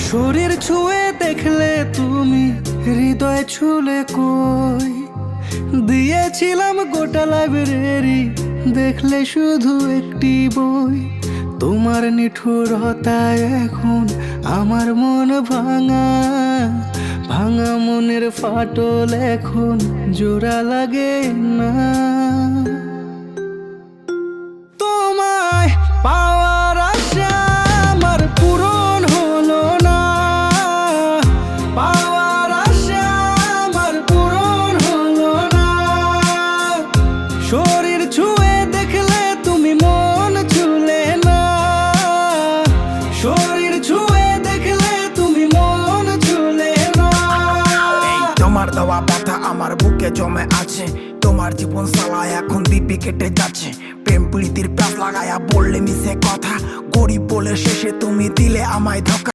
শরীর ছুঁয়ে দেখলে তুমি হৃদয় ছুলে কই, দিয়েছিলাম গোটা লাইব্রেরি, দেখলে শুধু একটি বই। তোমার নিঠুরতায় এখন আমার মন ভাঙা, ভাঙা মনের ফাটল এখন জোড়া লাগে না। তোমায় পাওয়ার আশা আমার পূরণ হলো না, পাওয়ার আশা আমার পূরণ হলো না। শরীর ছুঁয়ে দেখলে তুমি মন ছুলে না, শরীর ছুঁয়ে দেখলে তুমি মন ছুলে না। তোমার দেওয়া ব্যথা আমার বুকে জমে আছে, তোমার জীবন সালায় এখন দিব্যি কেটে যাচ্ছে। প্রেম প্রীতির প্যাস লাগায়া বললে মিশে কথা, গরিব বলে শেষে তুমি দিলে আমায় ধোঁকা।